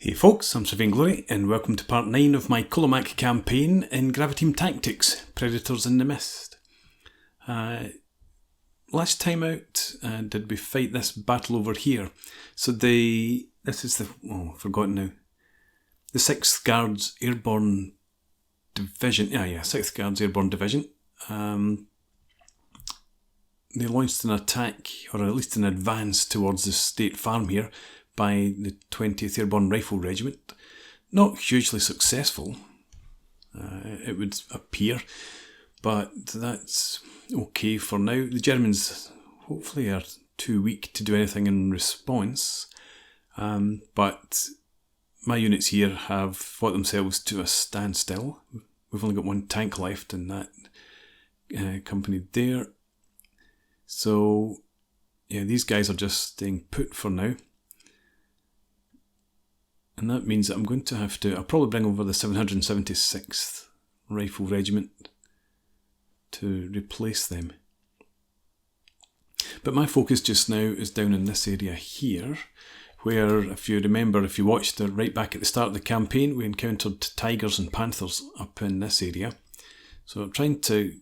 Hey folks, I'm Saving Glory and welcome to part 9 of my Kolomak campaign in Graviteam Tactics, Predators in the Mist. Last time out, did we fight this battle over here? So this is the, I've forgotten now. The 6th Guards Airborne Division, 6th Guards Airborne Division. They launched an attack, or at least an advance towards the state farm here, by the 20th Airborne Rifle Regiment. Not hugely successful, it would appear, but that's okay for now. The Germans hopefully are too weak to do anything in response, but my units here have fought themselves to a standstill. We've only got one tank left in that company there. So yeah, these guys are just staying put for now. And that means that I'm going to have to, I'll probably bring over the 776th Rifle Regiment to replace them. But my focus just now is down in this area here, where, if you remember, if you watched right back at the start of the campaign, we encountered tigers and panthers up in this area. So I'm trying to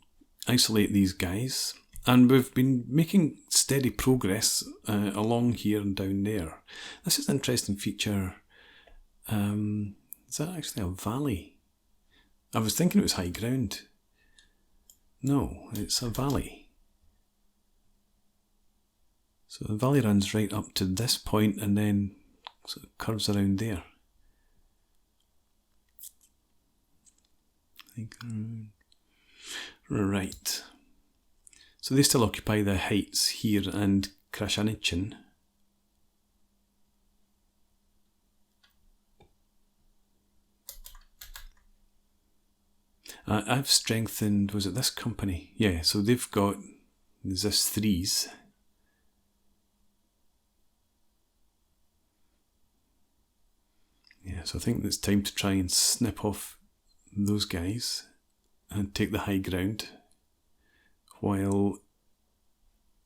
isolate these guys, and we've been making steady progress along here and down there. This is an interesting feature. Is that actually a valley? I was thinking it was high ground. No, it's a valley. So the valley runs right up to this point and then sort of curves around there. Right. So they still occupy the heights here and Krashanichen. I've strengthened, was it this company? Yeah, so they've got this 3s. Yeah, so I think it's time to try and snip off those guys and take the high ground while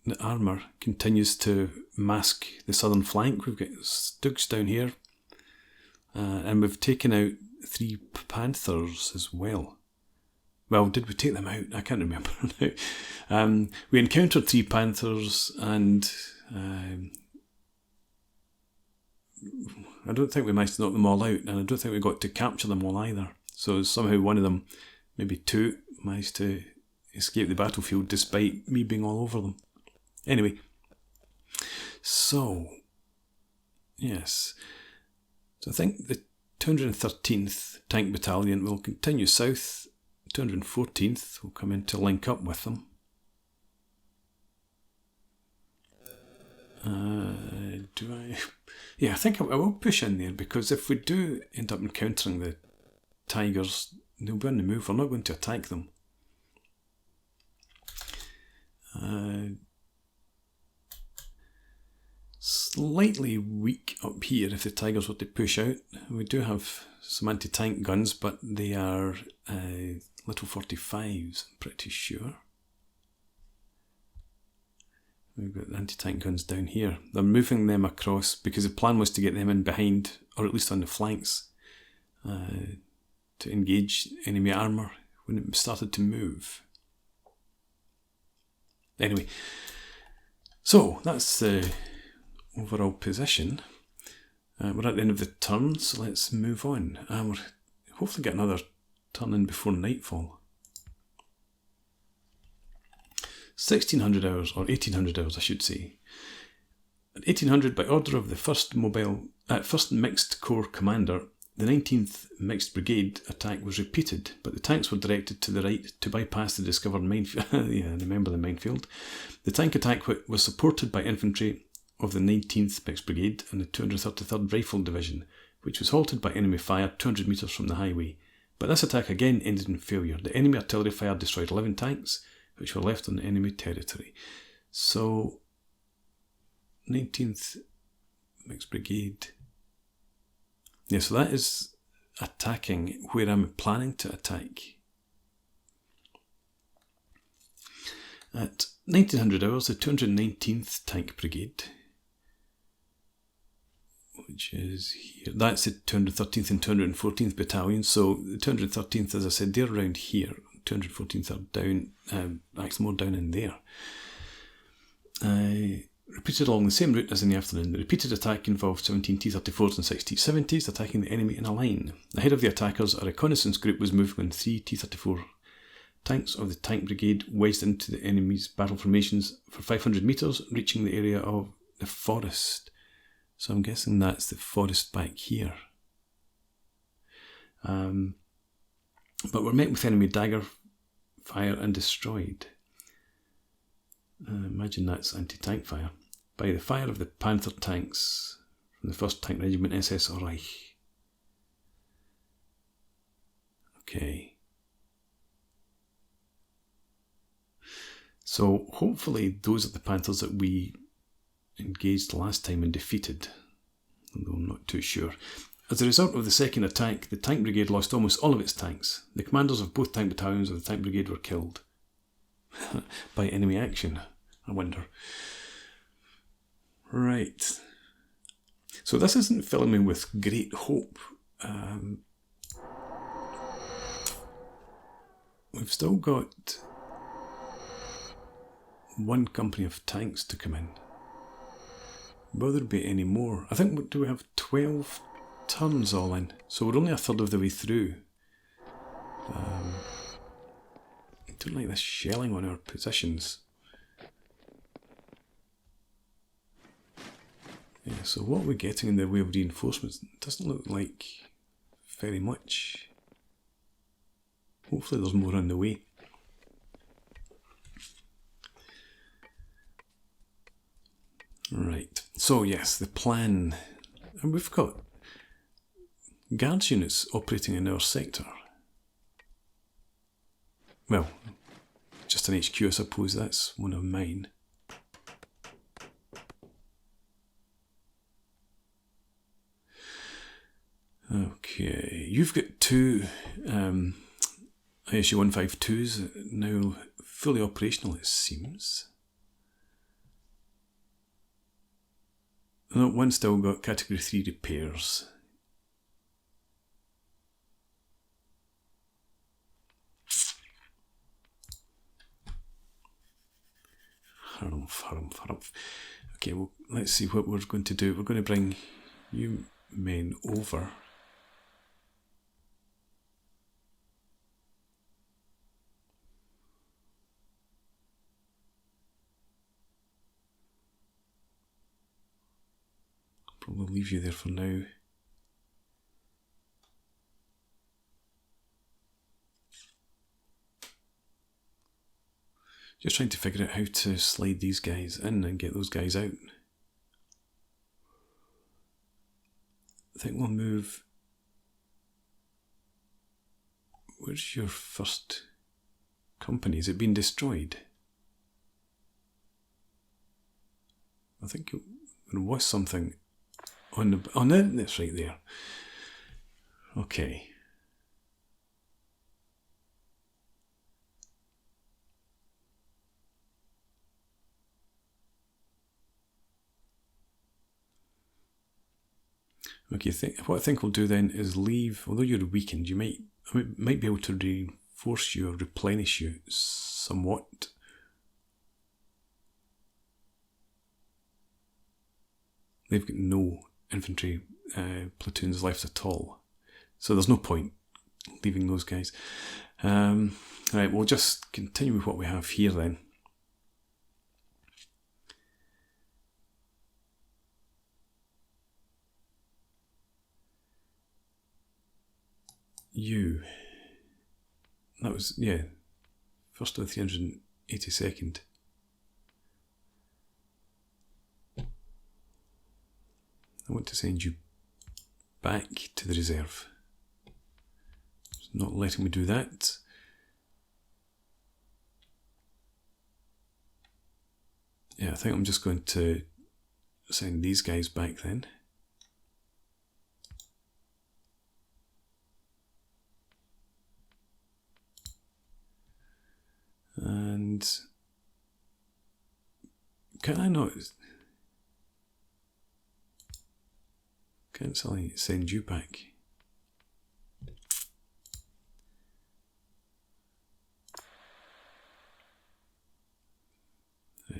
the armour continues to mask the southern flank. We've got STRIX down here, and we've taken out 3 Panthers as well. Well, did we take them out? I can't remember now. We encountered 3 Panthers and I don't think we managed to knock them all out, and I don't think we got to capture them all either. So somehow one of them, maybe 2, managed to escape the battlefield despite me being all over them. Anyway, so yes. So I think the 213th Tank Battalion will continue south. 214th will come in to link up with them. Yeah, I think I will push in there, because if we do end up encountering the tigers, they'll be on the move. We're not going to attack them. Slightly weak up here if the tigers were to push out. We do have some anti-tank guns, but they are little 45s, I'm pretty sure. We've got anti-tank guns down here. They're moving them across because the plan was to get them in behind, or at least on the flanks, to engage enemy armour when it started to move. Anyway, so that's the overall position. We're at the end of the turn, so let's move on. We'll hopefully get another turn in before nightfall. 1600 hours, or 1800 hours I should say. At 1800, by order of the 1st Mixed Corps Commander, the 19th Mixed Brigade attack was repeated, but the tanks were directed to the right to bypass the discovered minefield. Yeah, remember the minefield. The tank attack was supported by infantry of the 19th Mixed Brigade and the 233rd Rifle Division, which was halted by enemy fire 200 metres from the highway. But this attack again ended in failure. The enemy artillery fire destroyed 11 tanks, which were left on enemy territory. So, 19th Mixed Brigade. Yeah, so that is attacking where I'm planning to attack. At 1900 hours, the 219th Tank Brigade, which is here. That's the 213th and 214th Battalions. So the 213th, as I said, they're around here. 214th are down, actually more down in there. Repeated along the same route as in the afternoon. The repeated attack involved 17 T-34s and 6 T-70s attacking the enemy in a line. Ahead of the attackers, a reconnaissance group was moving when 3 T-34 tanks of the tank brigade wedged into the enemy's battle formations for 500 metres, reaching the area of the forest. So I'm guessing that's the forest back here. But were met with enemy dagger fire and destroyed. Imagine that's anti-tank fire. By the fire of the Panther tanks from the 1st Tank Regiment SS Reich. Okay. So hopefully those are the Panthers that we engaged last time and defeated, although I'm not too sure. As a result of the second attack, the tank brigade lost almost all of its tanks. The commanders of both tank battalions of the tank brigade were killed. By enemy action, I wonder. Right. So this isn't filling me with great hope. We've still got one company of tanks to come in. Will there be any more? I think, do we have 12 turns all in? So we're only a third of the way through. I don't like this shelling on our positions. Yeah, so what are we getting in the way of reinforcements? It doesn't look like very much. Hopefully there's more on the way. Right, so yes, the plan. And we've got guards units operating in our sector. Well, just an HQ, I suppose. That's one of mine. Okay, you've got 2 ISU 152s now fully operational, it seems. No, one still got category 3 repairs. Harumph. Okay, well, let's see what we're going to do. We're going to bring you men over. Probably leave you there for now. Just trying to figure out how to slide these guys in and get those guys out. I think we'll move. Where's your first company? Has it been destroyed? I think there was something on the. Oh no, that's right there. Okay. Okay, what I think we'll do then is leave, although you're weakened, you might be able to reinforce you or replenish you somewhat. They've got no infantry platoons left at all, so there's no point leaving those guys. Right, we'll just continue with what we have here then. You. That was, yeah, first of the 382nd. I want to send you back to the reserve. It's not letting me do that. Yeah, I think I'm just going to send these guys back then. And can I not? Cancel, send you back.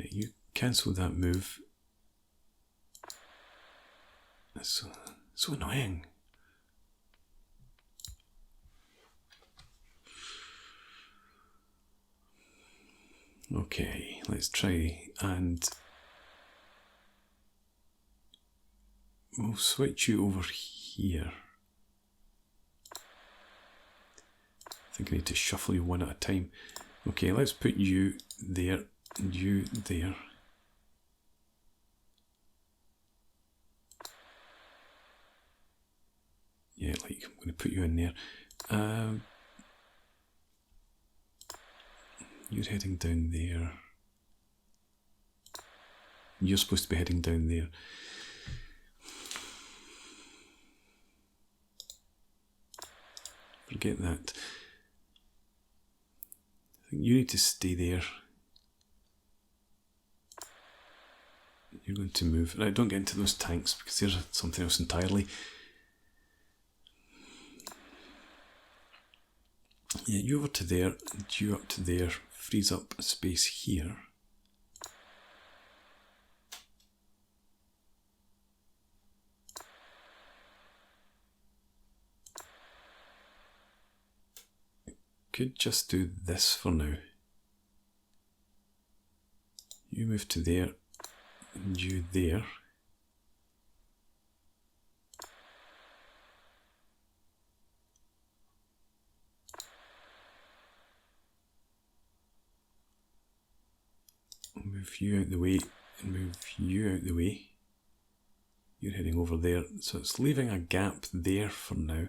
You cancel that move. That's so annoying. Okay, let's try, and we'll switch you over here. I think I need to shuffle you one at a time. Okay, let's put you there and you there. Yeah, like I'm going to put you in there. You're heading down there. You're supposed to be heading down there. Forget that. I think you need to stay there. You're going to move. Right, don't get into those tanks because they're something else entirely. Yeah, you over to there, and you up to there. Frees up a space here. Could just do this for now. You move to there, and you there. Move you out the way, and move you out the way. You're heading over there, so it's leaving a gap there for now.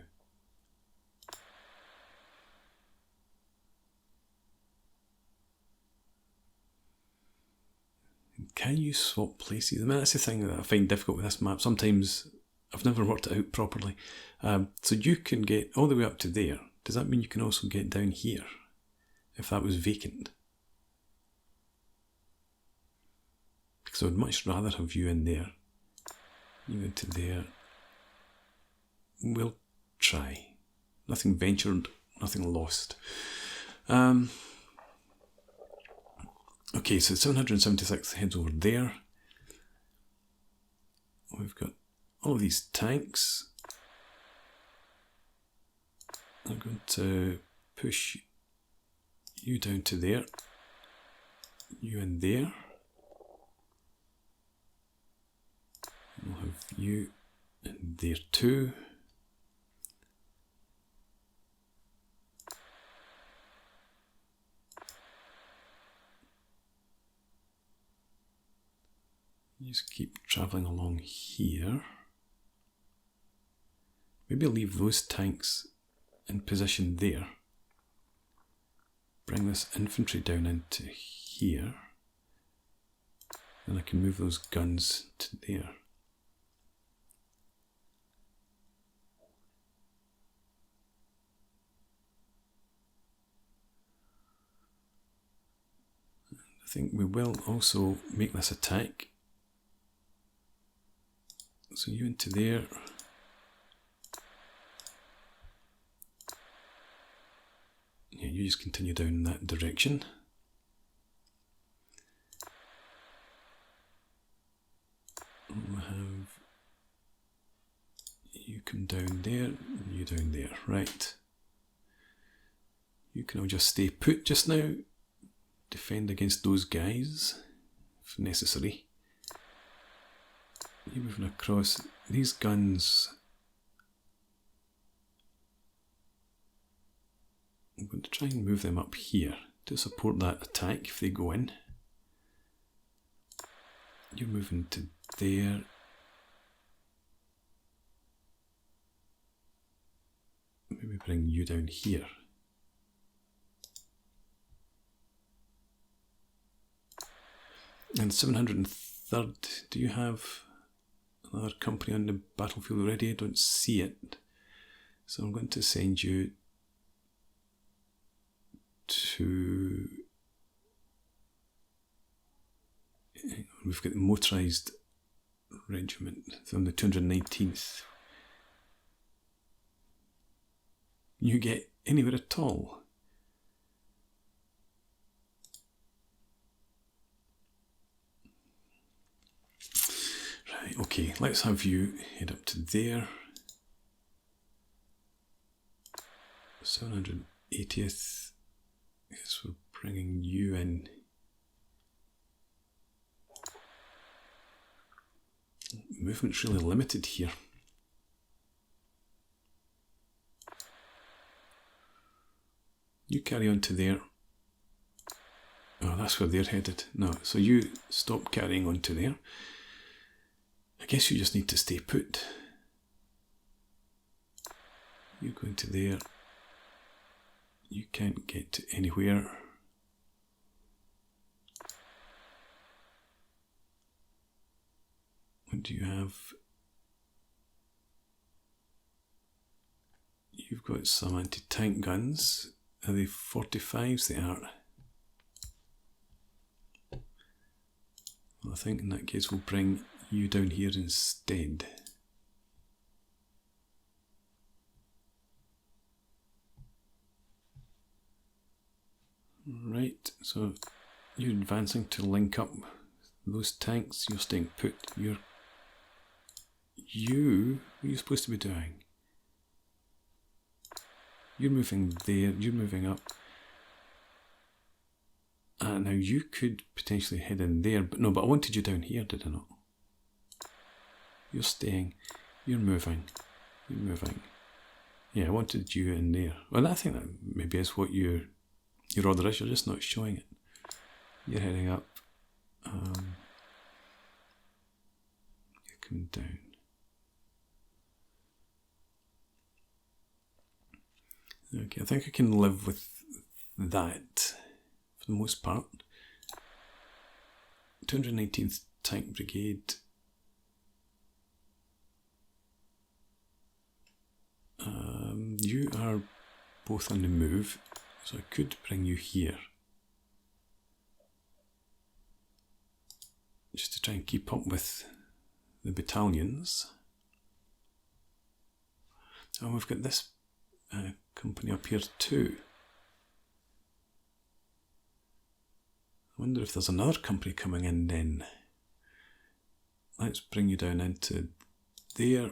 Can you swap places? I mean, that's the thing that I find difficult with this map. Sometimes I've never worked it out properly. So you can get all the way up to there. Does that mean you can also get down here if that was vacant? Because I would much rather have you in there. You into there. We'll try. Nothing ventured, nothing lost. Okay, so 776 heads over there. We've got all of these tanks. I'm going to push you down to there. You in there. We'll have you in there too. Just keep travelling along here. Maybe leave those tanks in position there. Bring this infantry down into here. Then I can move those guns to there. I think we will also make this attack. So you into there. Yeah, you just continue down in that direction. We'll have you come down there, and you down there. Right. You can all just stay put just now. Defend against those guys, if necessary. You're moving across. These guns, I'm going to try and move them up here to support that attack if they go in. You're moving to there. Maybe bring you down here. And 703rd, do you have another company on the battlefield already? I don't see it. So I'm going to send you to... We've got the motorised regiment from the 219th. you get anywhere at all. Right, okay, let's have you head up to there. 780th. Yes, we're bringing you in. Movement's really limited here. You carry on to there. Oh, that's where they're headed. No, so you stop carrying on to there. I guess you just need to stay put. You're going to there. You can't get to anywhere. What do you have? You've got some anti-tank guns. Are they 45s? They are. Well, I think in that case we'll bring you down here instead. Right, so you're advancing to link up those tanks. You're staying put. What are you supposed to be doing? You're moving there, you're moving up. Now you could potentially head in there, but no, but I wanted you down here, did I not? You're staying, you're moving, you're moving. Yeah, I wanted you in there. Well, I think that maybe is what your order is, you're just not showing it. You're heading up. You're coming down. Okay, I think I can live with that for the most part. 219th Tank Brigade. You are both on the move, so I could bring you here. Just to try and keep up with the battalions. And we've got this company up here too. I wonder if there's another company coming in then. Let's bring you down into there.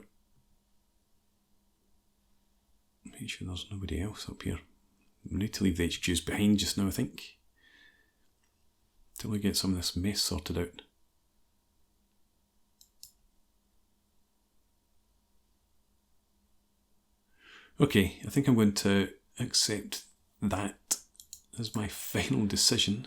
Make sure there's nobody else up here. We need to leave the HQs behind just now, I think. Till we get some of this mess sorted out. Okay, I think I'm going to accept that as my final decision.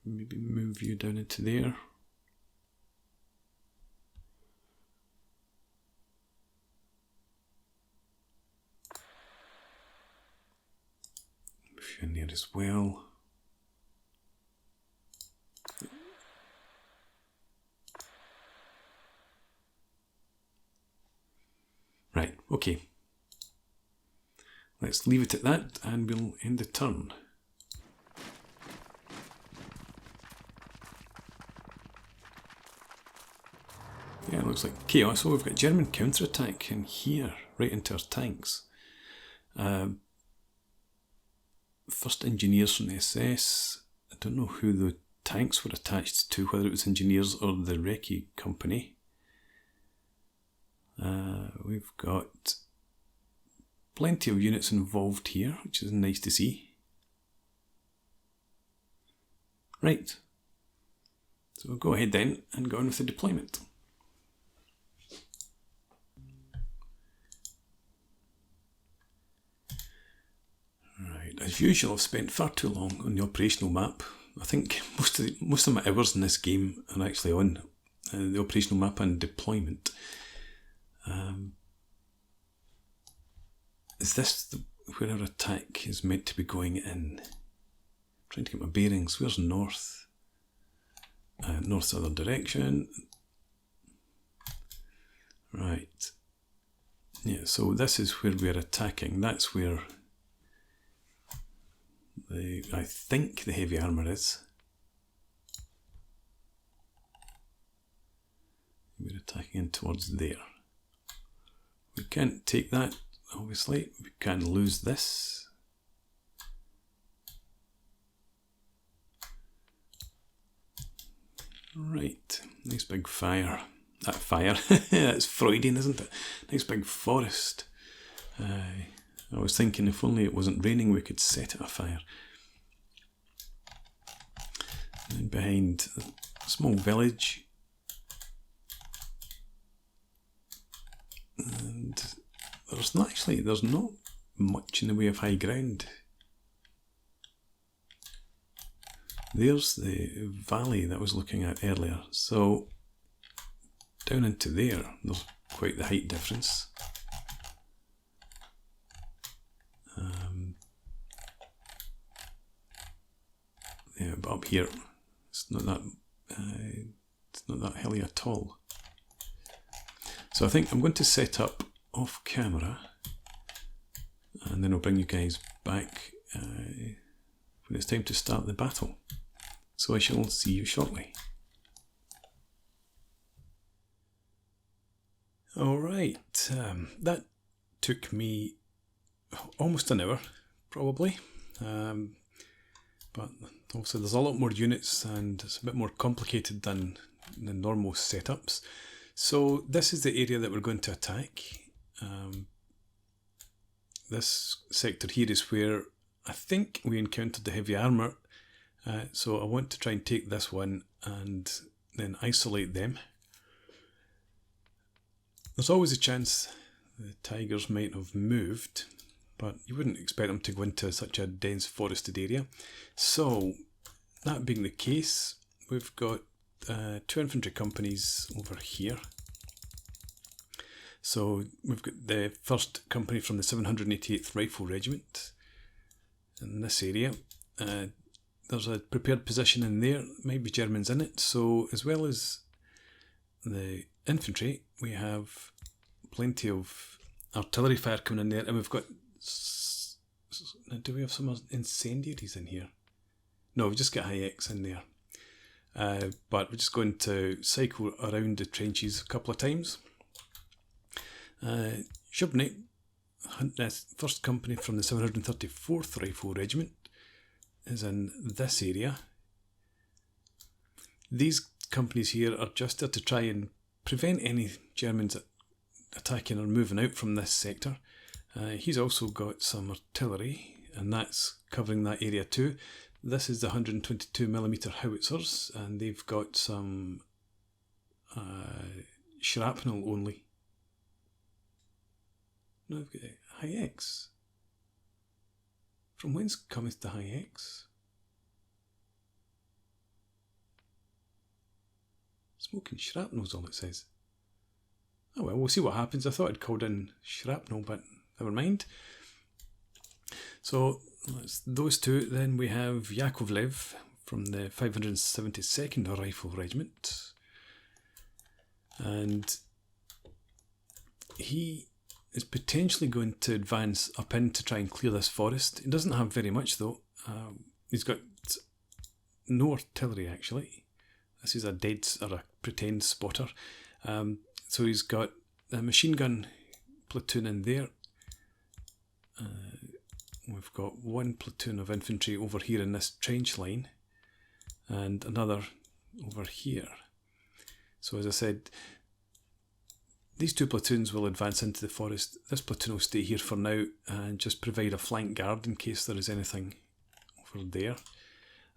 Maybe move you down into there. Move you in there as well. Right, okay. Let's leave it at that and we'll end the turn. Yeah, it looks like chaos. So we've got German counterattack in here, right into our tanks. First engineers from the SS. I don't know who the tanks were attached to, whether it was engineers or the recce company. We've got plenty of units involved here, which is nice to see. Right. So we'll go ahead then and go on with the deployment. As usual, I've spent far too long on the operational map. I think most of my hours in this game are actually on the operational map and deployment. Is this where our attack is meant to be going in? I'm trying to get my bearings. Where's north? North southern direction. Right. Yeah, so this is where we're attacking. That's where I think the heavy armour is. We're attacking in towards there. We can't take that, obviously. We can't lose this. Right, nice big fire. That fire, that's Freudian, isn't it? Nice big forest. I was thinking if only it wasn't raining we could set it afire. And behind a small village. And there's not much in the way of high ground. There's the valley that I was looking at earlier. So down into there's quite the height difference. Yeah, but up here it's not that hilly at all. So I think I'm going to set up off camera, and then I'll bring you guys back when it's time to start the battle. So I shall see you shortly. Alright, that took me almost an hour, probably. But also there's a lot more units and it's a bit more complicated than the normal setups. So this is the area that we're going to attack. This sector here is where I think we encountered the heavy armour. So I want to try and take this one and then isolate them. There's always a chance the tigers might have moved, but you wouldn't expect them to go into such a dense forested area. So that being the case, we've got 2 infantry companies over here. So we've got the 1st company from the 788th Rifle Regiment in this area. There's a prepared position in there, might be Germans in it. So as well as the infantry, we have plenty of artillery fire coming in there, and we've got... Do we have some incendiaries in here? No, we've just got high X in there. But we're just going to cycle around the trenches a couple of times. Shubnik, 1st company from the 734th Rifle Regiment, is in this area. These companies here are just there to try and prevent any Germans attacking or moving out from this sector. He's also got some artillery, and that's covering that area too. This is the 122mm howitzers, and they've got some shrapnel only. No, I've got high X. From whence cometh the high X? Smoking shrapnel's all it says. Oh well, we'll see what happens. I thought I'd called in shrapnel, but never mind. So that's those two. Then we have Yakovlev from the 572nd Rifle Regiment. And he is potentially going to advance up in to try and clear this forest. He doesn't have very much though. He's got no artillery actually. This is a pretend spotter. So he's got a machine gun platoon in there. We've got 1 platoon of infantry over here in this trench line, and another over here. So as I said, these 2 platoons will advance into the forest. This platoon will stay here for now and just provide a flank guard in case there is anything over there.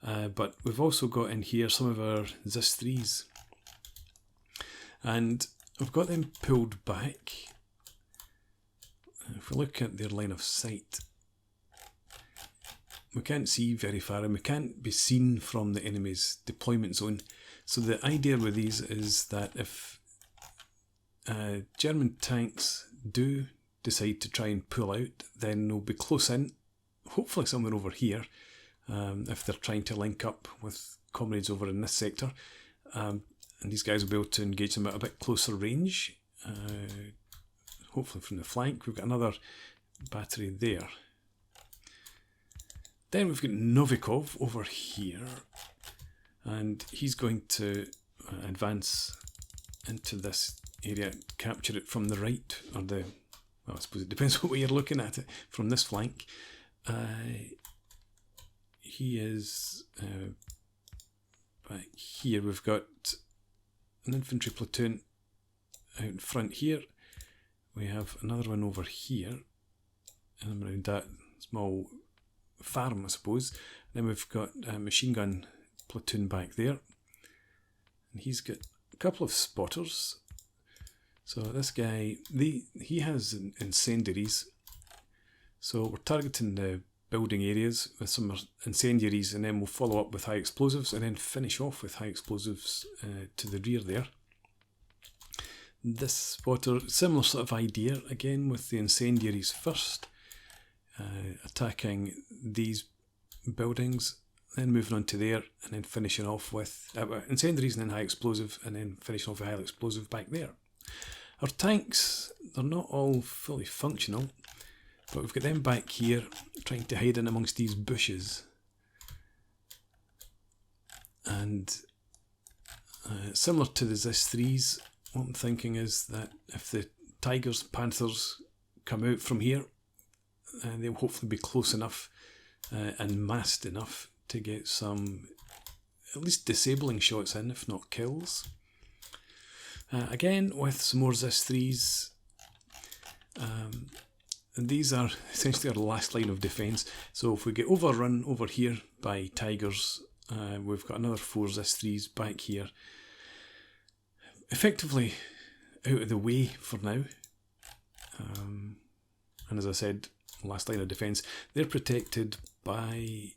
But we've also got in here some of our ZIS-3s. And I've got them pulled back. If we look at their line of sight, we can't see very far and we can't be seen from the enemy's deployment zone. So the idea with these is that if German tanks do decide to try and pull out, then they'll be close in, hopefully somewhere over here, if they're trying to link up with comrades over in this sector. And these guys will be able to engage them at a bit closer range, hopefully from the flank. We've got another battery there. Then we've got Novikov over here, and he's going to advance into this area, capture it from the right, or the, well, I suppose it depends what way you're looking at it, from this flank. He is back here. We've got an infantry platoon out in front here. We have another one over here, and around that small farm, I suppose. Then we've got a machine gun platoon back there, and he's got a couple of spotters. So this guy, he has incendiaries, so we're targeting the building areas with some incendiaries, and then we'll follow up with high explosives, and then finish off with high explosives to the rear there. This spotter, similar sort of idea, again with the incendiaries first, attacking these buildings, then moving on to there, and then finishing off with incendiaries and then high explosive, and then finishing off with high explosive back there. Our tanks, they're not all fully functional, but we've got them back here trying to hide in amongst these bushes. And similar to the ZIS-3s, what I'm thinking is that if the Tigers, Panthers come out from here, they'll hopefully be close enough and massed enough to get some at least disabling shots in, if not kills. Again, with some more ZIS-3s, and these are essentially our last line of defence. So if we get overrun over here by Tigers, we've got another 4 ZIS-3s back here, effectively out of the way for now. And as I said, last line of defence, they're protected by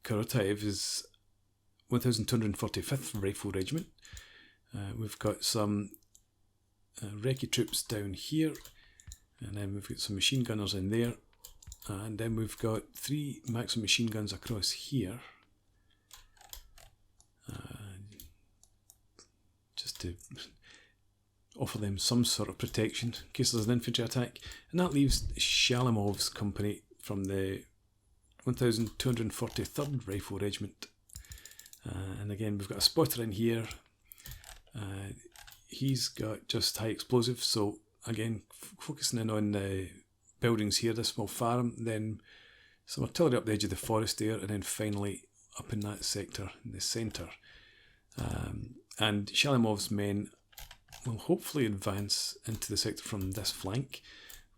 Kharkov's 1245th Rifle Regiment. We've got some recce troops down here, and then we've got some machine gunners in there, and then we've got 3 Maxim machine guns across here, just to offer them some sort of protection in case there's an infantry attack. And that leaves Shalimov's company from the 1243rd Rifle Regiment, and again we've got a spotter in here. He's got just high explosives, so again focusing in on the buildings here, this small farm, then some artillery up the edge of the forest there, and then finally up in that sector in the centre. And Shalimov's men will hopefully advance into the sector from this flank.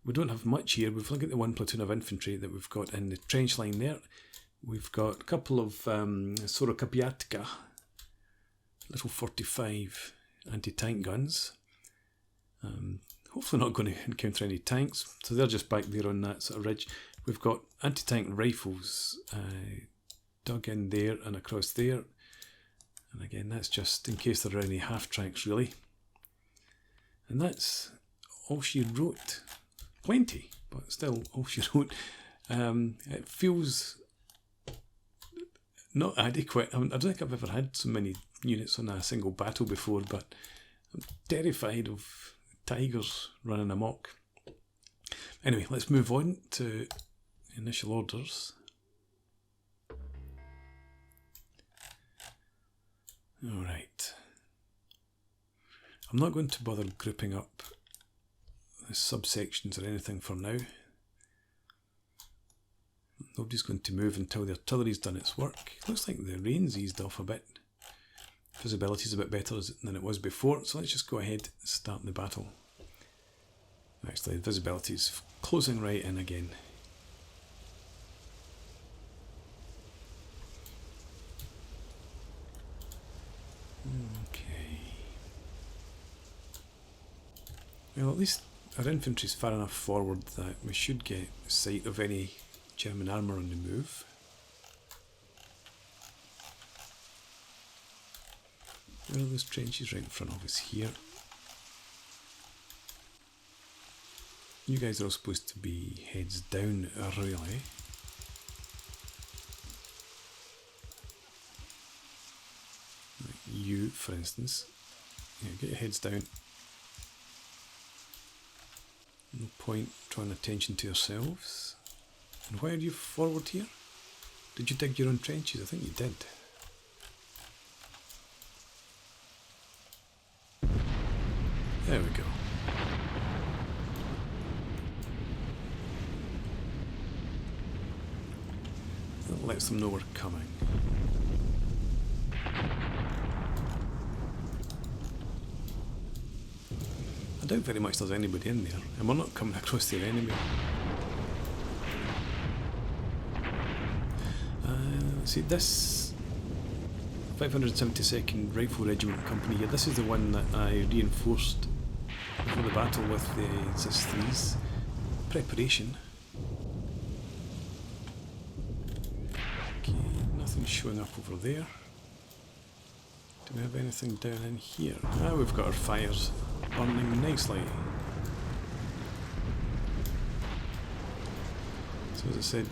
We don't have much here. We've looked at the 1 platoon of infantry that we've got in the trench line there. We've got a couple of Sorokopiatka little 45 anti-tank guns. Hopefully not going to encounter any tanks, so they're just back there on that sort of ridge. We've got anti-tank rifles dug in there and across there, and again that's just in case there are any half-tracks really. And that's all she wrote. Plenty, but still all she wrote. It feels not adequate. I don't think I've ever had so many units on a single battle before, but I'm terrified of Tigers running amok. Anyway, let's move on to initial orders. Alright. I'm not going to bother grouping up the subsections or anything for now. Nobody's going to move until the artillery's done its work. Looks like the rain's eased off a bit. Visibility's a bit better than it was before, so let's just go ahead and start the battle. Actually, visibility's closing right in again. Okay. Well, at least our infantry's far enough forward that we should get sight of any German armour on the move. Where are those trenches? Right in front of us here. You guys are all supposed to be heads down, really. Like you, for instance. Yeah, get your heads down. No point drawing attention to yourselves. And why are you forward here? Did you dig your own trenches? I think you did. There we go. That lets them know we're coming. I doubt very much there's anybody in there, and we're not coming across their enemy. See, this 572nd Rifle Regiment Company here, this is the one that I reinforced before the battle with the ZIS-3's preparation. Okay, nothing showing up over there. Do we have anything down in here? Ah, we've got our fires burning nicely. So as I said,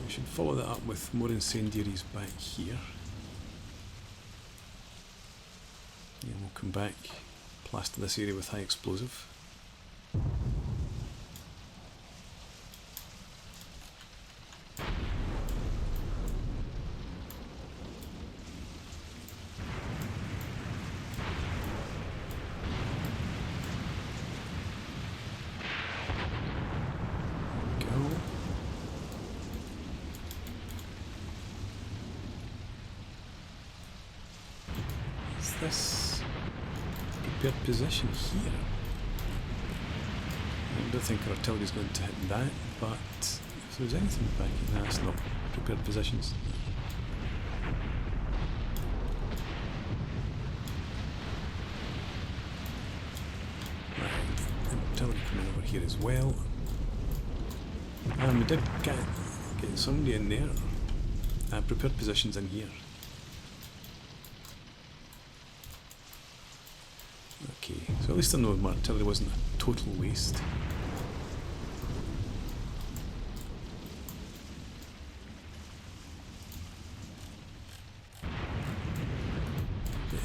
we should follow that up with more incendiaries back here. Yeah, we'll come back, plaster this area with high explosive. This prepared position here. I don't think our artillery is going to hit that, but if there's anything back in that, it's not prepared positions. Right, artillery coming over here as well. And we did get somebody in there. Prepared positions in here. Okay, so at least I know my artillery wasn't a total waste.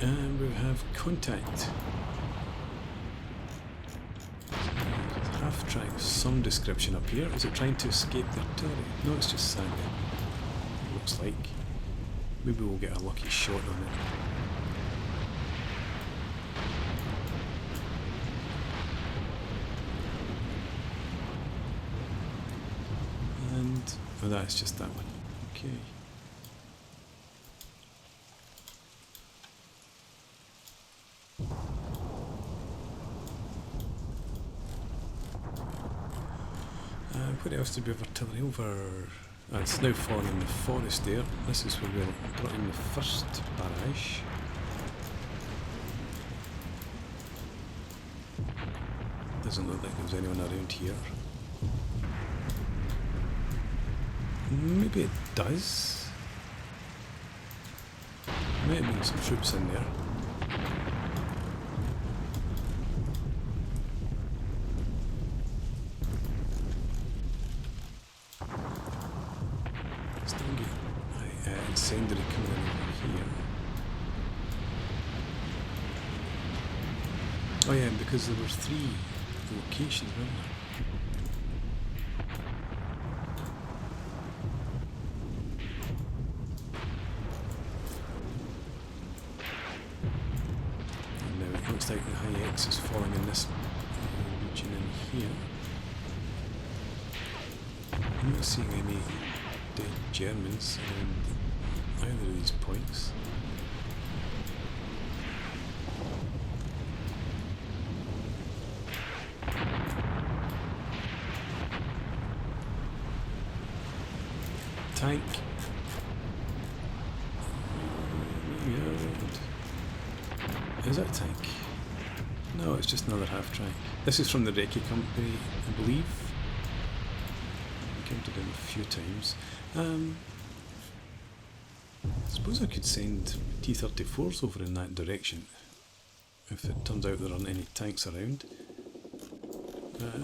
And we have contact. Half-track, some description up here. Is it trying to escape the artillery? No, it's just standing. It looks like. Maybe we'll get a lucky shot on it. Oh, that's just that one. Okay. What else did we have artillery over? It's now falling in the forest there. This is where we're putting the first barrage. Doesn't look like there's anyone around here. Maybe it does. Might have been some troops in there. Still get incendiary coming in over here. Oh yeah, because there were 3 locations, weren't there? Looks like the high X is falling in this region in here. I'm not seeing any dead Germans around either of these points. Tank. Is that a tank? No, it's just another half-track. This is from the Recce company, I believe. I counted them a few times. I suppose I could send T-34s over in that direction if it turns out there aren't any tanks around.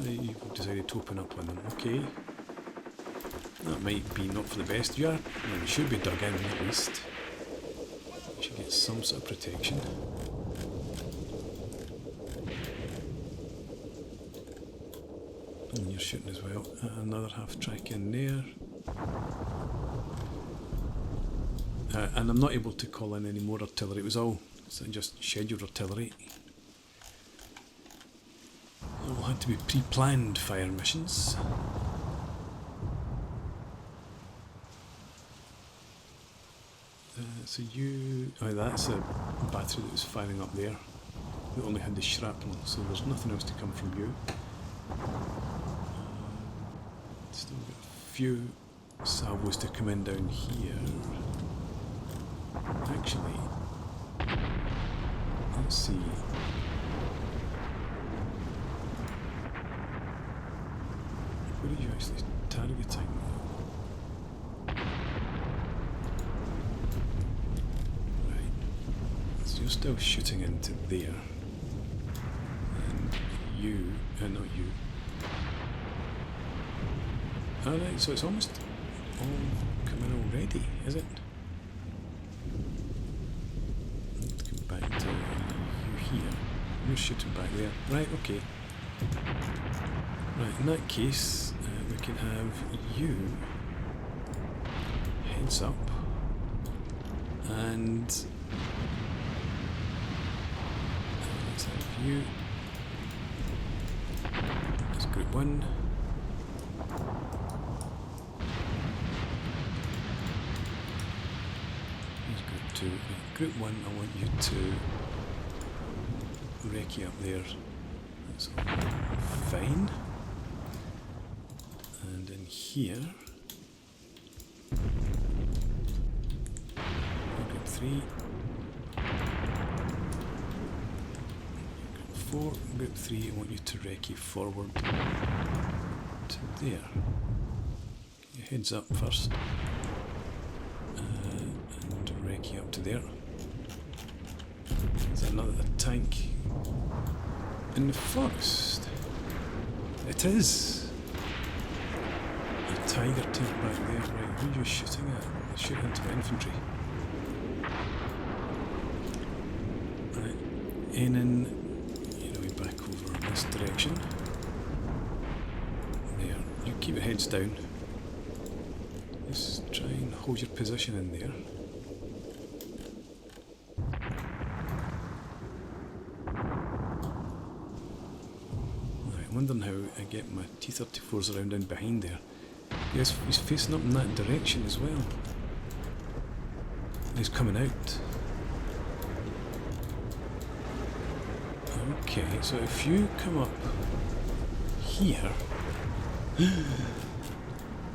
You've decided to open up on them. Okay. That might be not for the best. You should be dug in at least. You should get some sort of protection. And you're shooting as well. Another half-track in there. and I'm not able to call in any more artillery. It was all just scheduled artillery. It all had to be pre-planned fire missions. So that's a battery that was firing up there. It only had the shrapnel, so there's nothing else to come from you. Still got a few salvos to come in down here. Actually, let's see. What are you actually targeting? You're still shooting into there, and you, not you. Alright, so it's almost all coming already, is it? Let's go back to you here. You're shooting back there. Right, okay. Right, in that case, we can have you heads up, and you as group 1. Here's group 2. Group 1, I want you to recce up there. That's all fine. And in here, group 3. 4, group 3, I want you to recce forward to there. Get your heads up first, and recce up to there. Is there another tank in the forest? It is! A Tiger tank back there. Right, who are you shooting at? You're shooting into infantry. Right, in this direction. There. You keep your heads down. Just try and hold your position in there. Right, I'm wondering how I get my T-34s around in behind there. Yes, he's facing up in that direction as well. He's coming out. Okay, so if you come up here...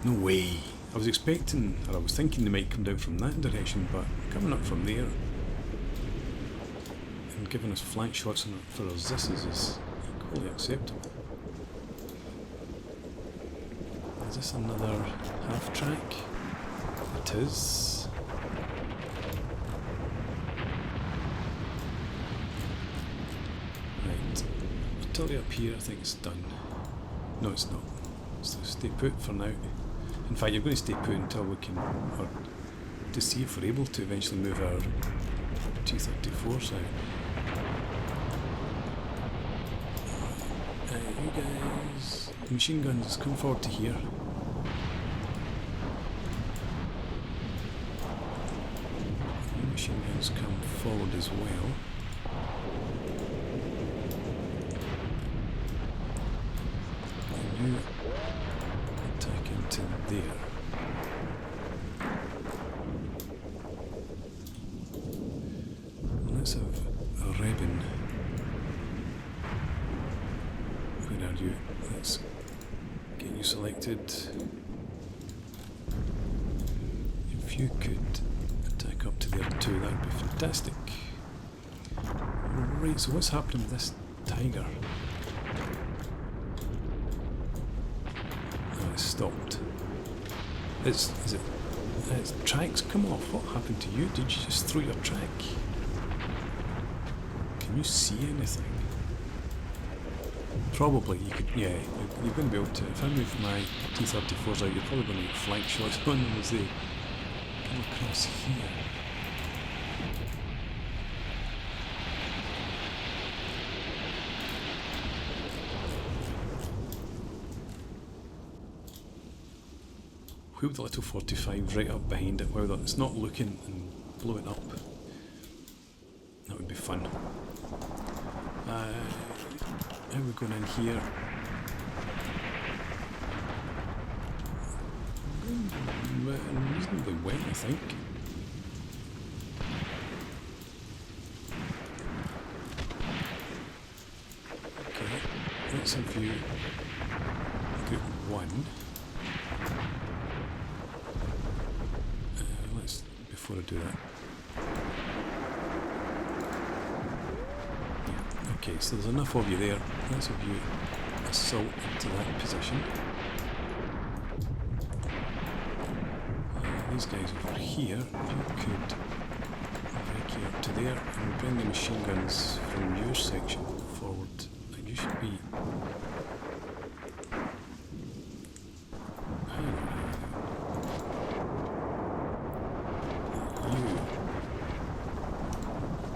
No way! I was expecting, or I was thinking they might come down from that direction, but coming up from there and giving us flank shots for our Zisses is equally acceptable. Is this another half track? It is. Artillery up here, I think it's done. No, it's not. So stay put for now. In fact, you're going to stay put until we can, or to see if we're able to eventually move our T-34s out. You guys, machine guns, come forward to here. You machine guns come forward as well. You attack into there. Let's have a ribbon. Where are you? Let's get you selected. If you could attack up to there too, that would be fantastic. Right, so what's happening with this Tiger? Stopped. Its tracks come off. What happened to you? Did you just throw your track? Can you see anything? Probably you could. Yeah, you're going to be able to. If I move my T-34s out, you're probably going to get flank shots on them as they come across here. wheel the little 45 right up behind it while it's not looking and blow it up. That would be fun. How are we going in here? Reasonably wet, I think. Okay, let's view group 1. Before I do that. Yeah. Okay, so there's enough of you there. Let's view assault into that position. These guys over here, you could break you up to there and bring the machine guns from your section forward. And you should be...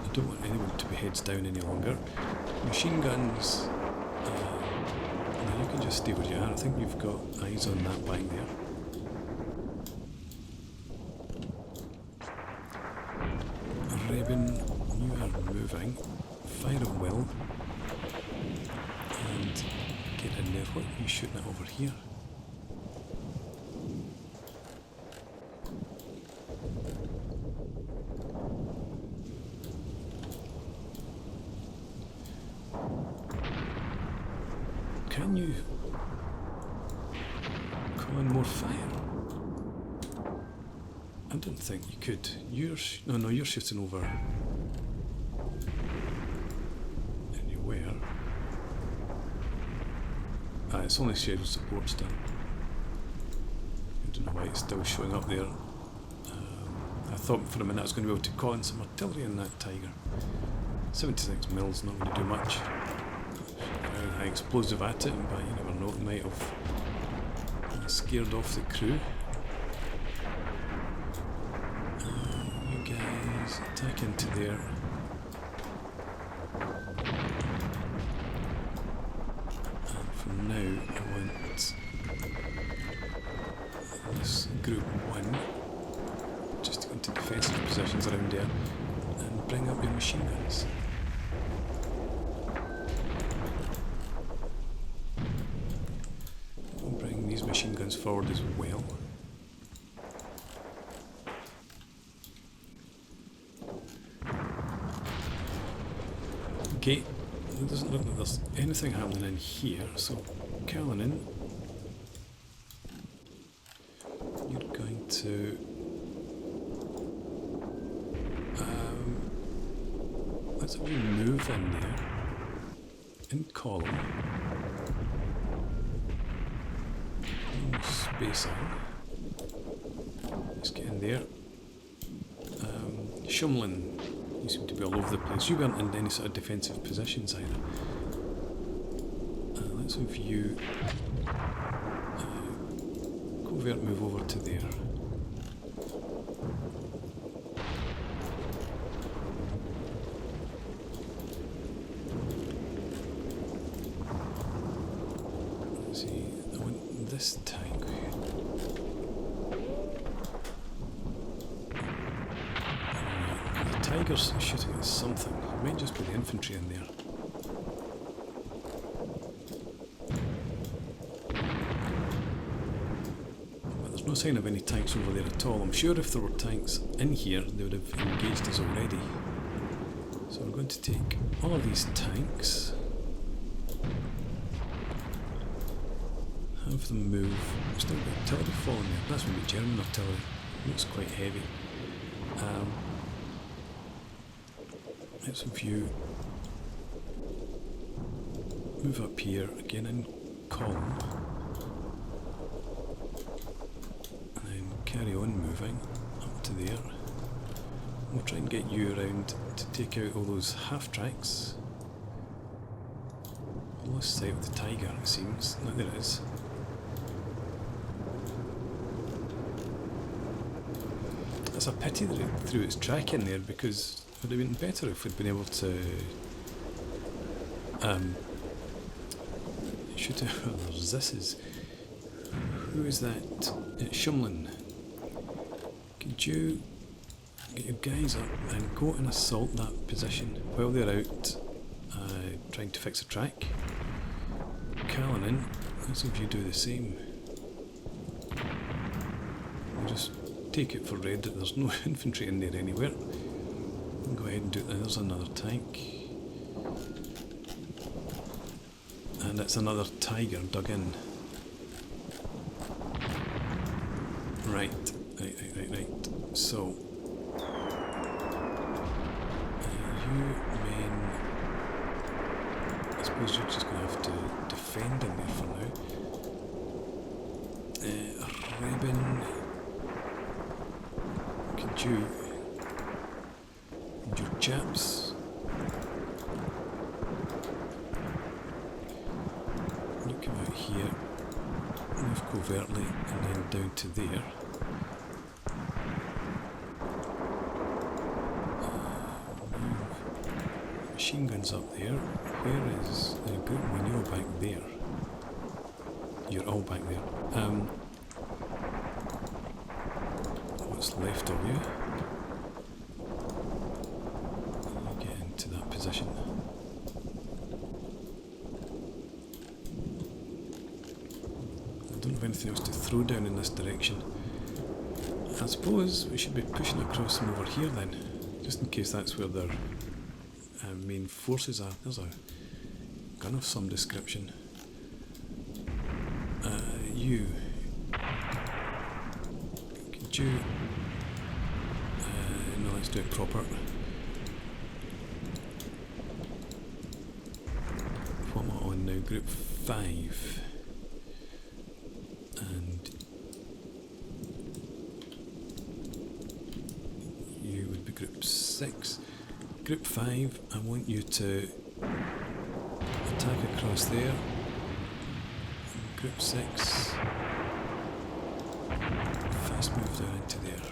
I don't want anyone to be heads down any longer. Machine guns, no, you can just stay where you are. I think you've got eyes on that back there. Rebin, you are moving. Fire at will. And get in there. What are you shooting at over here? Can you call in more fire? I don't think you could. You're shooting over anywhere. It's only scheduled support still. I don't know why it's still showing up there. I thought for a minute I was going to be able to call in some artillery in that Tiger. 76 mils, not going to do much. Very high explosive at it, but you never know, it might have scared off the crew. You guys attack into there. And for now, I want this group 1 just to go into defensive positions around there and bring up your machine guns. Machine guns forward as well. Okay, it doesn't look like there's anything happening in here, so Kalinin, you're going to let's have you move in there in column. Space on. Let's get in there. Shumlin, you seem to be all over the place. You weren't in any sort of defensive positions either. Let's view. Covert, move over to there. Let's see, I want this tank. Tiger's shooting at something. It might just be the infantry in there. But there's no sign of any tanks over there at all. I'm sure if there were tanks in here, they would have engaged us already. So we're going to take all of these tanks, have them move. We've still got artillery falling there. That's going to be German artillery. It looks quite heavy. Let's view. Move up here again in column, and then carry on moving up to there. We'll try and get you around to take out all those half tracks. I lost sight of the Tiger, it seems. No, there it is. It's a pity that it threw its track in there, because it would have been better if we'd been able to shoot out. There's this is Who is that? It's Shumlin. Could you get your guys up and go and assault that position while they're out trying to fix a track? Kalinin, let's see if you do the same. We'll just take it for red that there's no infantry in there anywhere. Go ahead and do that. There's another tank. And it's another Tiger dug in. Right. So, you men, I suppose you're just going to have to defend in there for now. Rebin, could you, your chaps, you come out here, move covertly, and then down to there. Machine guns up there. Where is the group? We know back there. You're all back there. What's left of you? You get into that position. I don't have anything else to throw down in this direction. I suppose we should be pushing across from over here then, just in case that's where their main forces are. There's a gun of some description. You. Could you... no, let's do it proper. What am I on now? Group 5. And you would be group 6. Group 5, I want you to attack across there. Group 6, fast move down into there.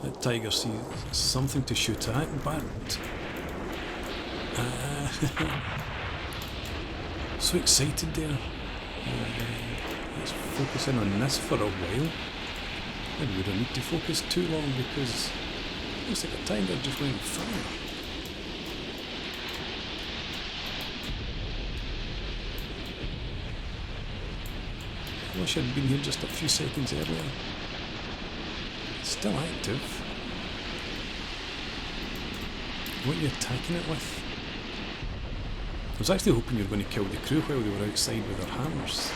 That Tiger sees something to shoot at, but so excited there. Let's focus in on this for a while. Maybe we don't need to focus too long because it looks like a Tiger just went fire. I wish I'd been here just a few seconds earlier. It's still active. What are you attacking it with? I was actually hoping you were going to kill the crew while they were outside with their hammers.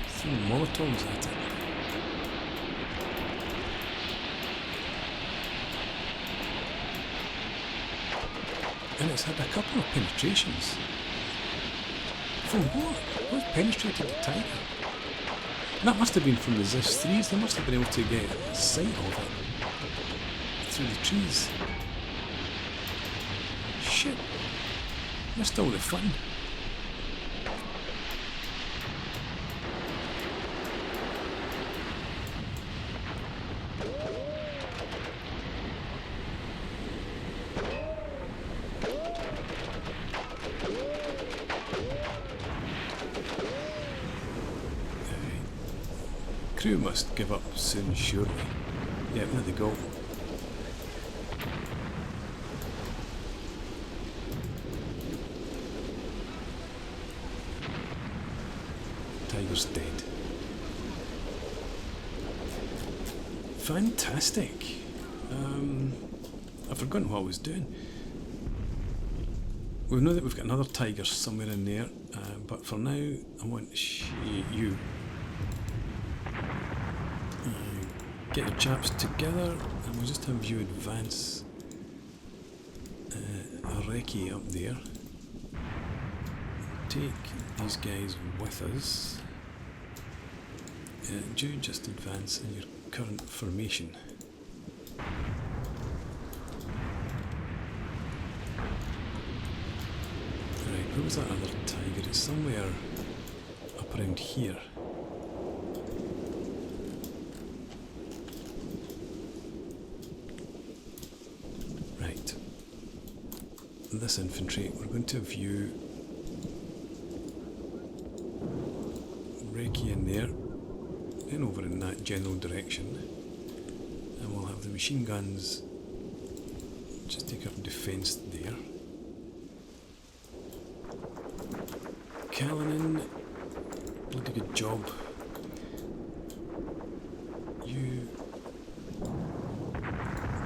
Throw Molotovs at it. And it's had a couple of penetrations. From what? What penetrated the Tiger? That must have been from the ZIS-3s. They must have been able to get sight of it through the trees. Shit. Missed all the fun. Crew must give up soon, surely. Yeah, there they go. Tiger's dead. Fantastic. I've forgotten what I was doing. We know that we've got another Tiger somewhere in there, but for now I want you. Get your chaps together and we'll just have you advance a recce up there. Take these guys with us. Do just advance in your current formation. Right, where was that other Tiger? It's somewhere up around here. this infantry. We're going to view recce in there, then over in that general direction, and we'll have the machine guns just take up defence there. Kalinin, bloody good job. You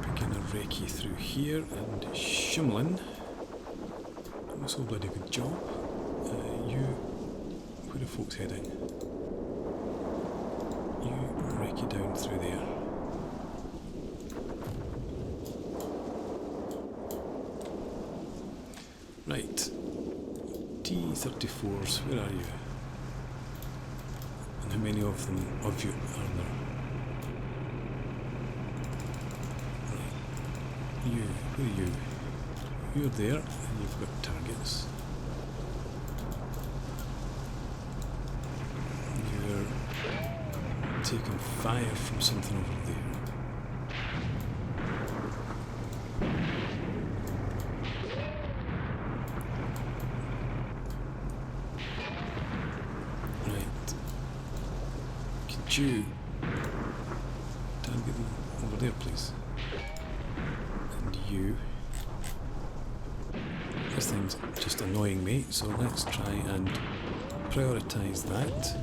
begin a recce through here, and Shumlin, also bloody good job. Where are folks heading? You recce down through there. Right, T-34s, where are you? And how many of them, of you, are there? Right, you, where are you? You're there, and you've got targets. You're taking fire from something over there. You target them over there, please. And you. This thing's just annoying me, so let's try and prioritise that.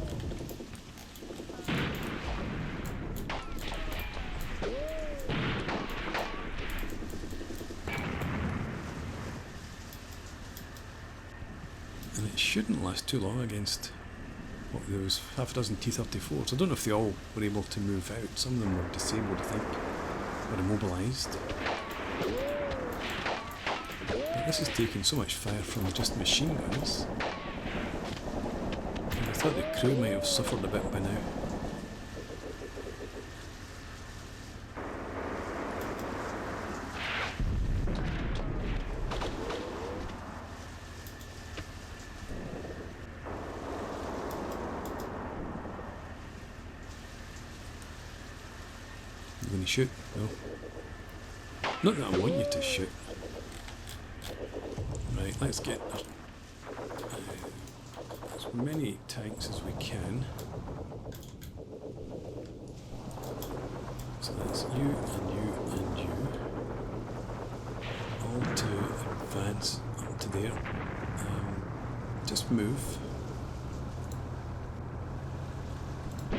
And it shouldn't last too long against. What, there was half a dozen T-34s. I don't know if they all were able to move out. Some of them were disabled, I think, or immobilised. But this is taking so much fire from just machine guns. And I thought the crew might have suffered a bit by now. Going to shoot? No. Not that I want you to shoot. Right, let's get as many tanks as we can. So that's you and you and you. All to advance up to there. Just move. In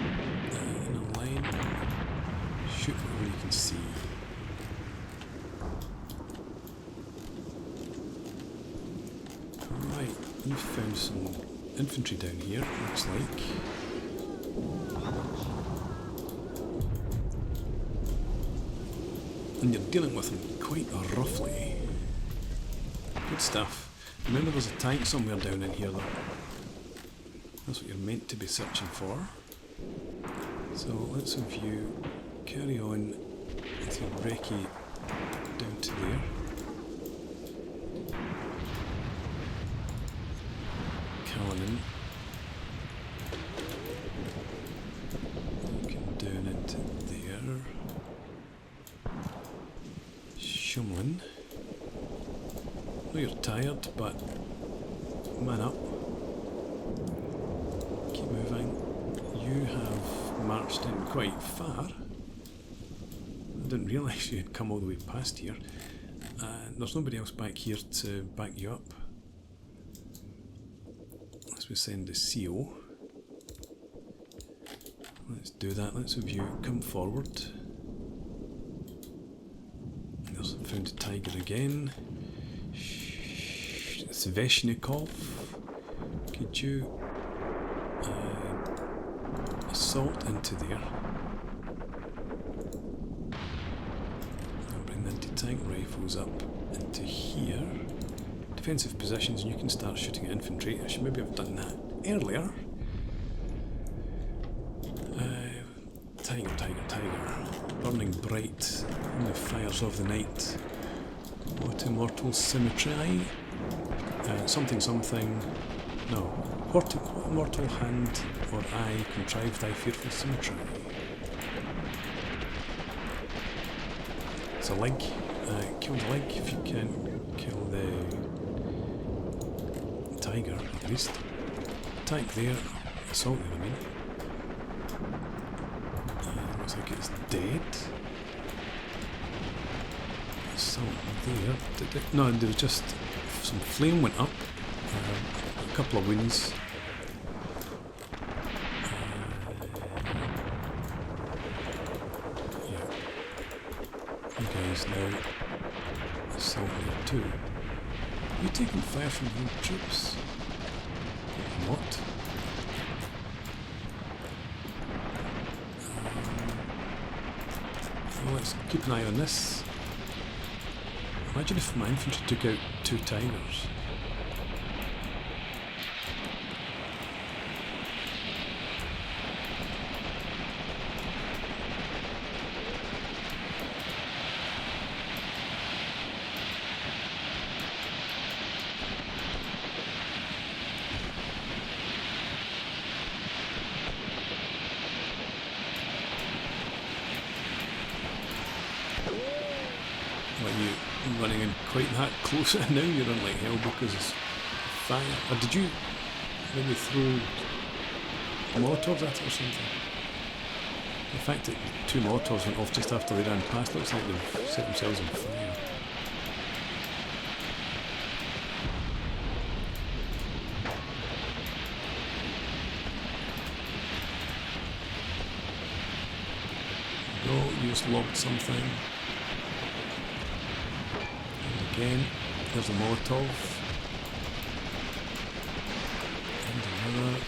a line. Shoot where you can see. Right, you've found some infantry down here, looks like. And you're dealing with them quite roughly. Good stuff. Remember there's a tank somewhere down in here though. That's what you're meant to be searching for. So let's have you carry on with your recce down to there. Kalinin. Looking down into there. Shumlin. I know you're tired, but man up. Keep moving. You have marched in quite far. I didn't realise you had come all the way past here. There's nobody else back here to back you up. As we send the CO. Let's do that. Let's have you come forward. There's found a Tiger again. Sveshnikov. Could you assault into there? I'll bring the anti-tank rifles up into here. Defensive positions, and you can start shooting at infantry. I should maybe have done that earlier. Tiger, Tiger, Tiger. Burning bright in the fires of the night. What immortal symmetry? Something, something. No. What immortal hand or eye contrived thy fearful symmetry? It's a leg. Kill the leg if you can. Kill the Tiger, at least. Attack there. Assault there, I mean. Looks like it's dead. Assault there. No, there was just some flame went up. A couple of winds. Yeah. You guys now assault there too. You taking fire from your troops? What? Well, let's keep an eye on this. Imagine if my infantry took out 2 Tigers. Running in quite that close, and now you're on like hell because it's fire. Or did you maybe throw Molotovs at it or something? The fact that 2 Molotovs went off just after they ran past looks like they've set themselves on fire. No, you just lobbed something. Again, there's a Molotov. And another.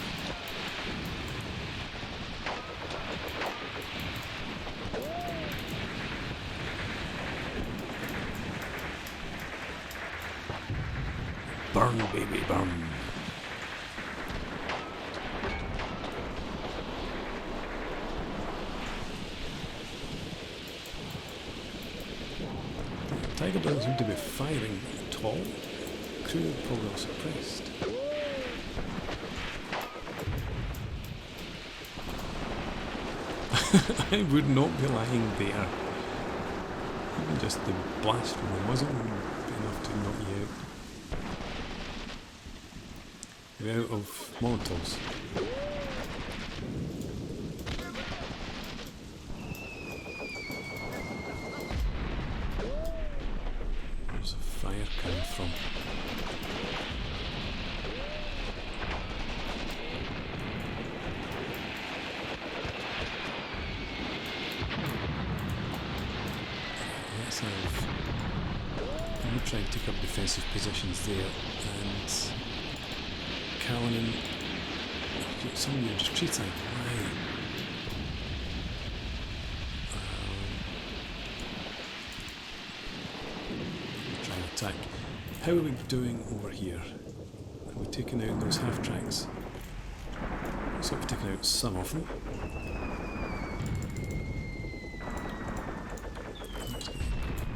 Burn, baby, burn. Tiger doesn't seem to be firing at all. Crew are probably all suppressed. I would not be lying there. Even just the blast from the muzzle would be enough to knock you out. You're out of Molotovs. From let's have you try and take up defensive positions there, and Kalinin, some of you are retreating. Right. Try and attack. How are we doing over here? Have we taken out those half tracks? Looks like we've taken out some of them.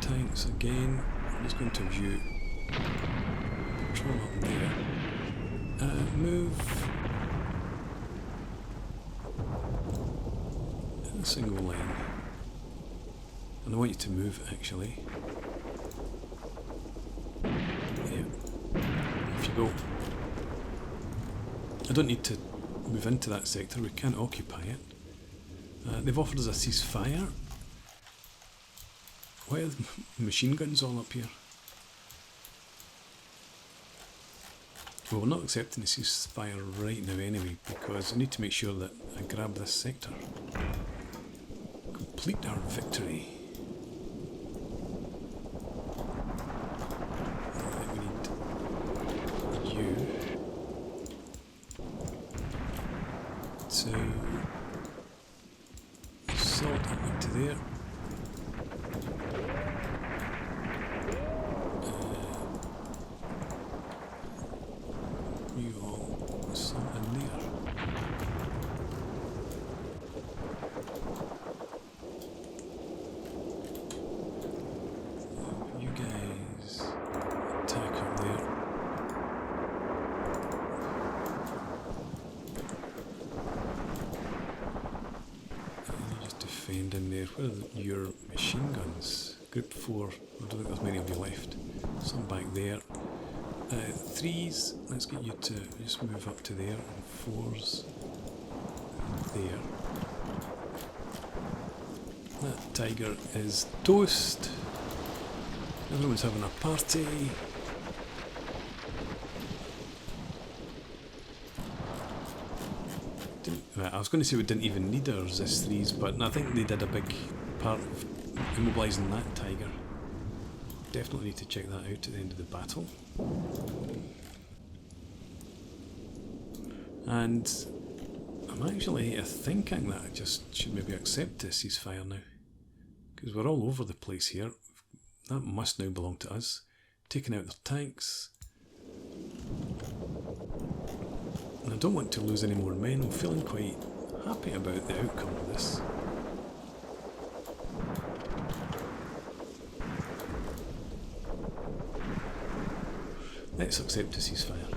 Tanks again. I'm just going to view. Patrol up there. Move in a single line. And I want you to move actually. Go. I don't need to move into that sector, we can't occupy it. They've offered us a ceasefire. Why are the machine guns all up here? Well, we're not accepting the ceasefire right now anyway, because I need to make sure that I grab this sector. Complete our victory. So, salt up into there. You all salt in there. You guys attack up there. In there. Where are your machine guns? Group 4. I don't think there's many of you left. Some back there. 3s, let's get you to just move up to there, and 4s there. That Tiger is toast. Everyone's having a party. I was going to say we didn't even need our resist 3s, but I think they did a big part of immobilising that Tiger. Definitely need to check that out at the end of the battle. And I'm actually thinking that I just should maybe accept this ceasefire now, because we're all over the place here. That must now belong to us. Taking out their tanks. And I don't want to lose any more men. I'm feeling quite happy about the outcome of this. Let's accept a ceasefire.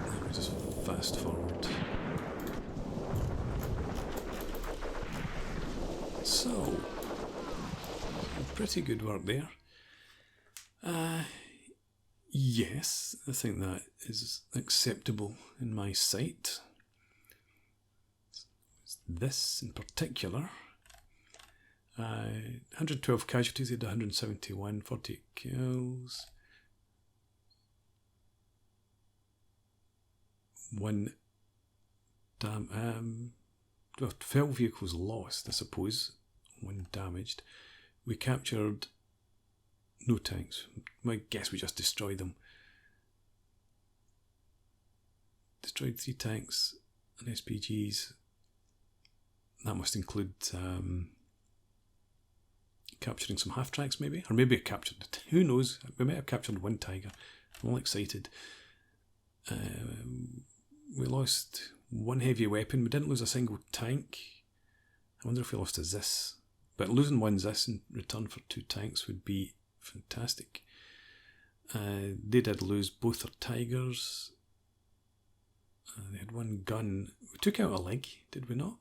Let me just fast forward. So, pretty good work there. Yes, I think that is acceptable in my sight. This in particular. 112 casualties, they had 171, 48 kills. 12 vehicles lost, I suppose. 1 damaged. We captured no tanks. I guess we just destroyed them. Destroyed 3 tanks and SPGs. That must include capturing some half-tracks maybe, or maybe I captured it. Who knows? We might have captured 1 Tiger. I'm all excited. We lost 1 heavy weapon. We didn't lose a single tank. I wonder if we lost a ZIS. But losing 1 ZIS in return for 2 tanks would be fantastic. They did lose both their Tigers. They had 1 gun. We took out a leg, did we not?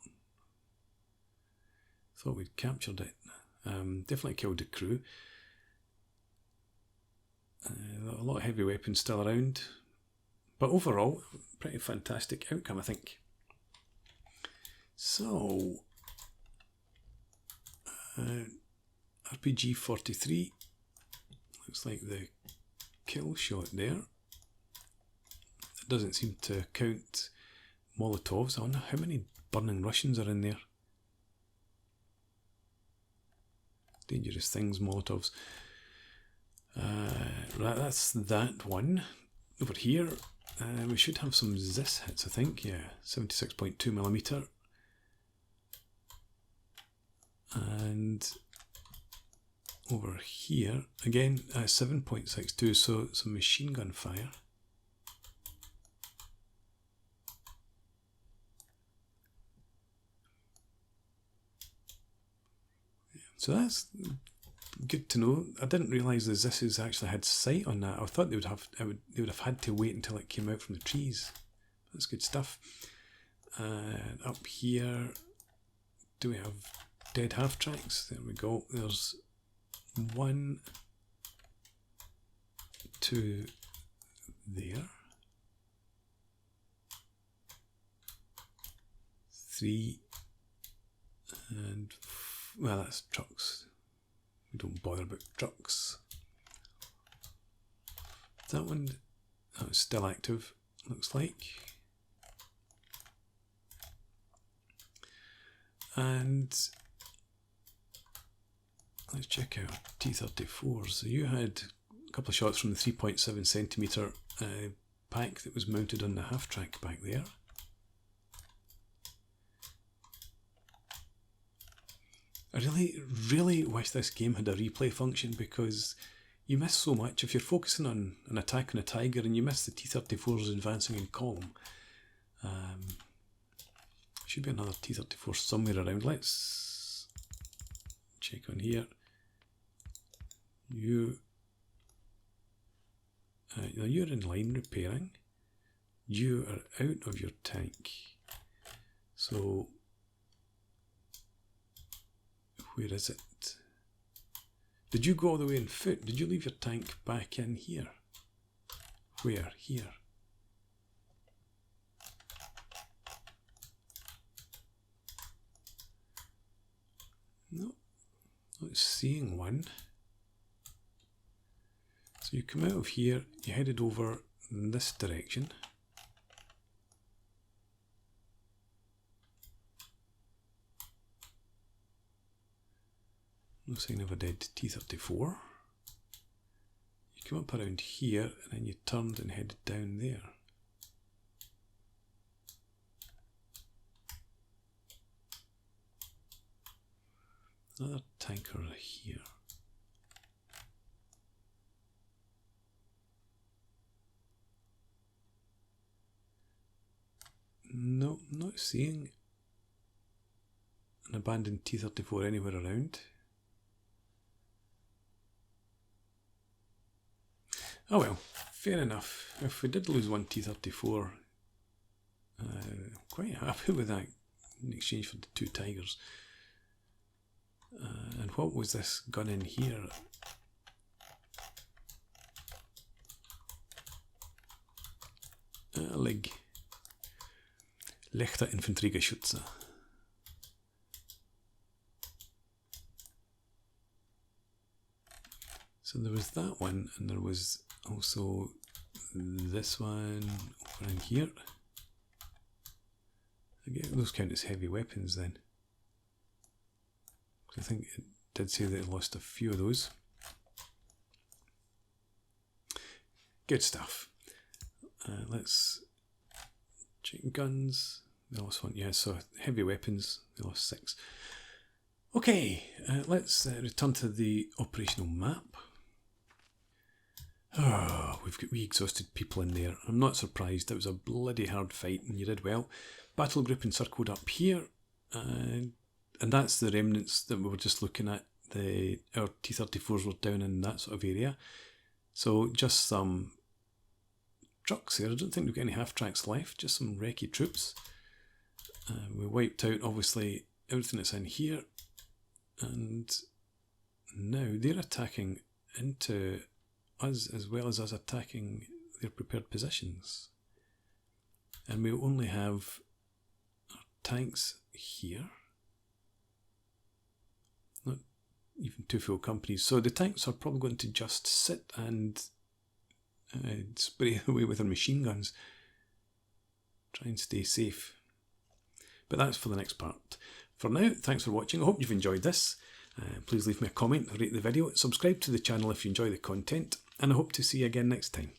Thought we'd captured it. Definitely killed the crew. A lot of heavy weapons still around. But overall, pretty fantastic outcome, I think. So, RPG 43. Looks like the kill shot there. It doesn't seem to count Molotovs. I wonder how many burning Russians are in there. Dangerous things, Molotovs. Right, that's that one. Over here, we should have some ZIS hits, I think. Yeah, 76.2mm. And over here, again, 7.62, so some machine gun fire. So that's good to know. I didn't realise the ZISs actually had sight on that. I thought they would have had to wait until it came out from the trees. That's good stuff. Up here, do we have dead half tracks? There we go. There's 1, 2 there. 3 and well, that's trucks. We don't bother about trucks. That one, that was still active, looks like. And let's check out T-34. So you had a couple of shots from the 3.7cm pack that was mounted on the half-track back there. I really wish this game had a replay function, because you miss so much. If you're focusing on an attack on a Tiger and you miss the T-34s advancing in column, should be another T-34 somewhere around. Let's check on here. You're in line repairing. You are out of your tank. So where is it? Did you go all the way on foot? Did you leave your tank back in here? Where? Here. No, not seeing one. So you come out of here, you headed over in this direction. No sign of a dead T-34. You come up around here and then you turned and headed down there. Another tanker here. No, not seeing an abandoned T-34 anywhere around. Oh well, fair enough. If we did lose one T-34, I'm quite happy with that in exchange for the 2 Tigers. And what was this gun in here? Leichte Infanteriegeschütze. So there was that one, and there was also this one over in here. I guess those count as heavy weapons then. I think it did say that it lost a few of those. Good stuff. Let's check guns. They lost 1. Yeah, so heavy weapons. They lost 6. Okay, let's return to the operational map. Oh, we've got wee exhausted people in there. I'm not surprised. It was a bloody hard fight and you did well. Battle group encircled up here. And that's the remnants that we were just looking at. Our T-34s were down in that sort of area. So just some trucks there. I don't think we've got any half-tracks left. Just some wrecky troops. We wiped out, obviously, everything that's in here. And now they're attacking into us as well as us attacking their prepared positions. And we only have our tanks here. Not even 2 full companies. So the tanks are probably going to just sit and spray away with their machine guns. Try and stay safe. But that's for the next part. For now, thanks for watching. I hope you've enjoyed this. Please leave me a comment, rate the video, subscribe to the channel if you enjoy the content, and I hope to see you again next time.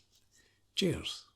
Cheers.